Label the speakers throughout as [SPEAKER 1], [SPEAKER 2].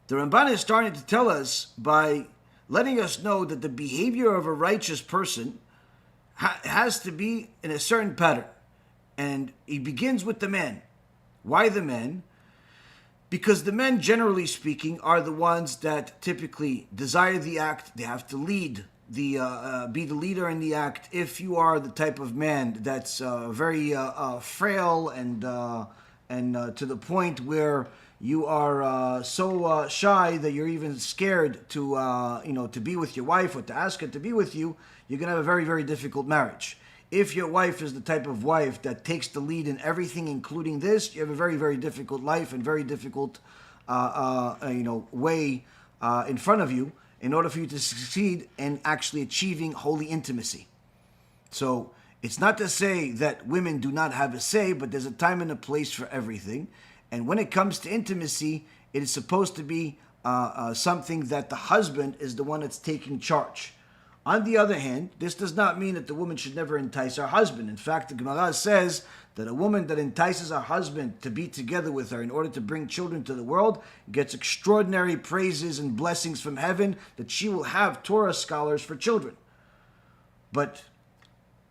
[SPEAKER 1] The Ramban is starting to tell us by letting us know that the behavior of a righteous person has to be in a certain pattern. And he begins with the man. Why the men? Because the men, generally speaking, are the ones that typically desire the act. They have to lead, be the leader in the act. If you are the type of man that's very frail and to the point where you are so shy that you're even scared to be with your wife or to ask her to be with you, you're going to have a very, very difficult marriage. If your wife is the type of wife that takes the lead in everything, including this, you have a very, very difficult life and very difficult, way in front of you in order for you to succeed in actually achieving holy intimacy. So it's not to say that women do not have a say, but there's a time and a place for everything. And when it comes to intimacy, it is supposed to be something that the husband is the one that's taking charge. On the other hand, this does not mean that the woman should never entice her husband. In fact, the Gemara says that a woman that entices her husband to be together with her in order to bring children to the world gets extraordinary praises and blessings from heaven, that she will have Torah scholars for children. But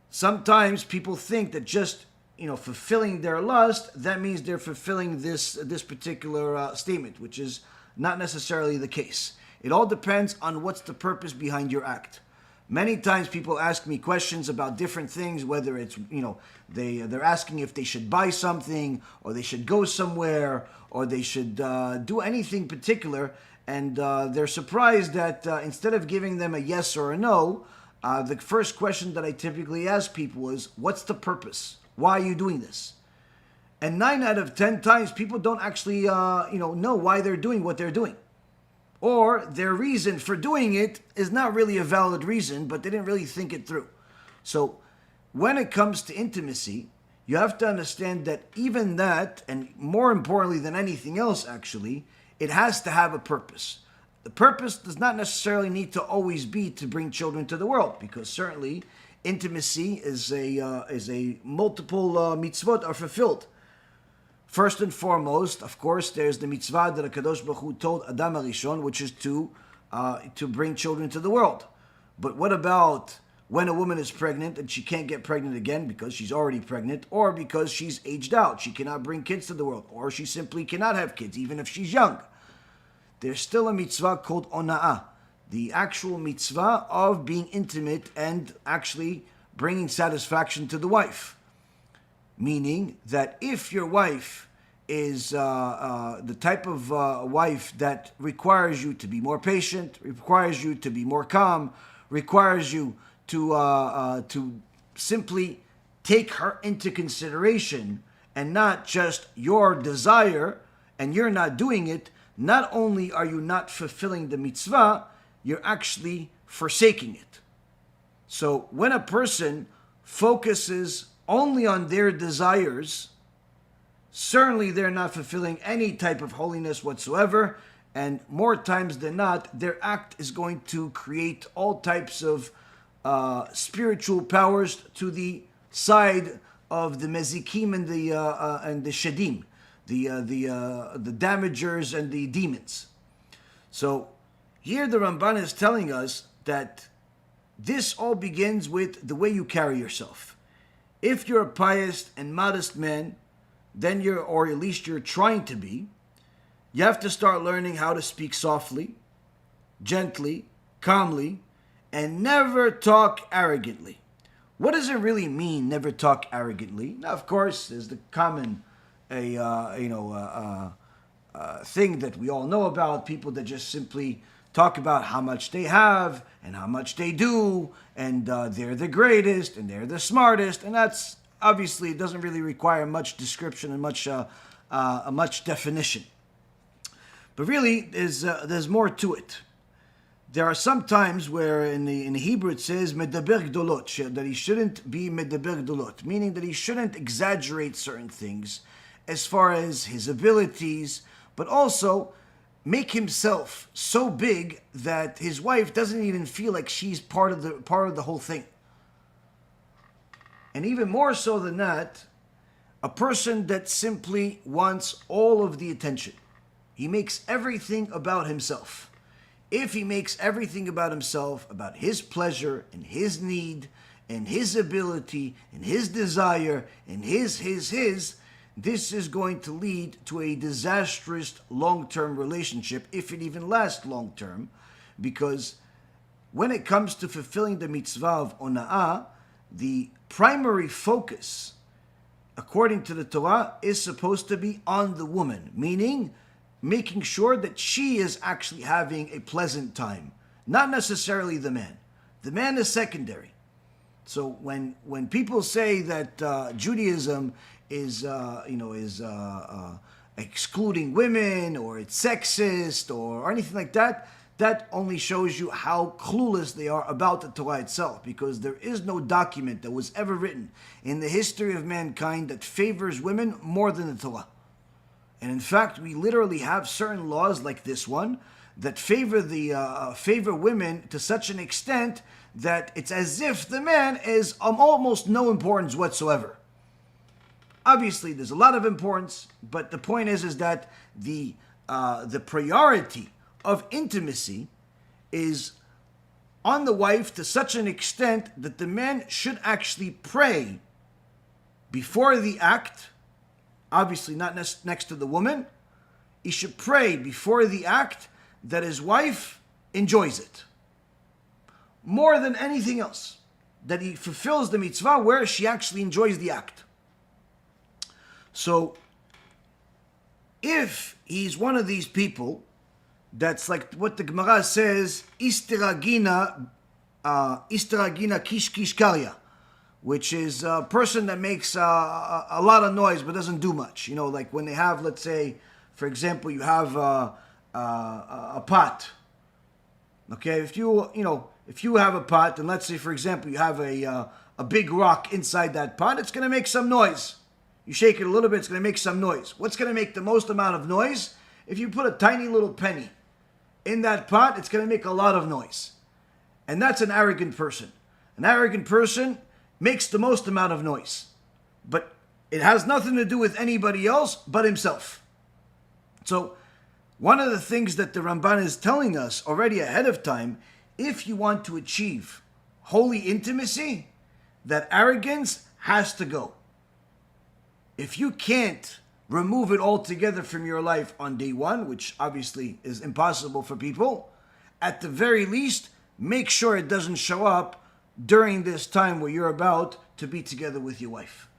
[SPEAKER 1] sometimes people think that just fulfilling their lust, that means they're fulfilling this particular statement, which is not necessarily the case. It all depends on what's the purpose behind your act. Many times people ask me questions about different things, whether it's, they're asking if they should buy something, or they should go somewhere, or they should do anything particular, and they're surprised that instead of giving them a yes or a no, the first question that I typically ask people is, what's the purpose? Why are you doing this? And 9 out of 10 times, people don't actually know why they're doing what they're doing. Or their reason for doing it is not really a valid reason, but they didn't really think it through. So when it comes to intimacy, you have to understand that even that, and more importantly than anything else actually, it has to have a purpose. The purpose does not necessarily need to always be to bring children to the world, because certainly intimacy is a multiple mitzvot are fulfilled. First and foremost, of course, there's the mitzvah that HaKadosh Baruch Hu told Adam HaRishon, which is to bring children to the world. But what about when a woman is pregnant and she can't get pregnant again because she's already pregnant, or because she's aged out, she cannot bring kids to the world, or she simply cannot have kids, even if she's young? There's still a mitzvah called ona'ah, the actual mitzvah of being intimate and actually bringing satisfaction to the wife. Meaning that if your wife is the type of wife that requires you to be more patient, requires you to be more calm, requires you to simply take her into consideration and not just your desire, and you're not doing it, not only are you not fulfilling the mitzvah, you're actually forsaking it. So when a person focuses only on their desires, certainly they're not fulfilling any type of holiness whatsoever, and more times than not, their act is going to create all types of spiritual powers to the side of the mezikim and the shedim, the damagers and the demons. So here the Ramban is telling us that this all begins with the way you carry yourself. If you're a pious and modest man, then or at least you're trying to be, you have to start learning how to speak softly, gently, calmly, and never talk arrogantly. What does it really mean, never talk arrogantly? Now, of course, there's the common, thing that we all know about, people that just simply talk about how much they have and how much they do, and they're the greatest and they're the smartest, and that's obviously, it doesn't really require much description and much definition. But really, there's more to it. There are some times where in the Hebrew it says medaber gdolot, that he shouldn't be medaber gdolot, meaning that he shouldn't exaggerate certain things as far as his abilities, but also make himself so big that his wife doesn't even feel like she's part of the whole thing. And even more so than that, a person that simply wants all of the attention. He makes everything about himself. If he makes everything about himself, about his pleasure and his need and his ability and his desire and his, this is going to lead to a disastrous long-term relationship, if it even lasts long-term, because when it comes to fulfilling the mitzvah of ona'ah, the primary focus, according to the Torah, is supposed to be on the woman, meaning making sure that she is actually having a pleasant time, not necessarily the man. The man is secondary. So when people say that Judaism is excluding women, or it's sexist, or anything like that, that only shows you how clueless they are about the Torah itself, because there is no document that was ever written in the history of mankind that favors women more than the Torah. And in fact, we literally have certain laws like this one that favor women to such an extent that it's as if the man is of almost no importance whatsoever. Obviously, there's a lot of importance, but the point is that the priority of intimacy is on the wife to such an extent that the man should actually pray before the act. Obviously not next to the woman. He should pray before the act that his wife enjoys it. More than anything else. That he fulfills the mitzvah where she actually enjoys the act. So, if he's one of these people, that's like what the Gemara says, istiragina kish kish karya, which is a person that makes a lot of noise but doesn't do much. You know, like when they have, let's say, for example, you have a pot. Okay, if you have a pot, and let's say, for example, you have a big rock inside that pot, it's going to make some noise. You shake it a little bit, it's going to make some noise. What's going to make the most amount of noise? If you put a tiny little penny in that pot, it's going to make a lot of noise. And that's an arrogant person. An arrogant person makes the most amount of noise. But it has nothing to do with anybody else but himself. So, one of the things that the Ramban is telling us already ahead of time, if you want to achieve holy intimacy, that arrogance has to go. If you can't remove it altogether from your life on day one, which obviously is impossible for people, at the very least, make sure it doesn't show up during this time where you're about to be together with your wife.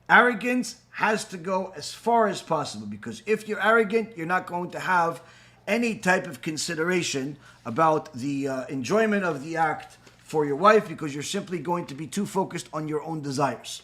[SPEAKER 1] Arrogance has to go as far as possible, because if you're arrogant, you're not going to have any type of consideration about the enjoyment of the act for your wife, because you're simply going to be too focused on your own desires.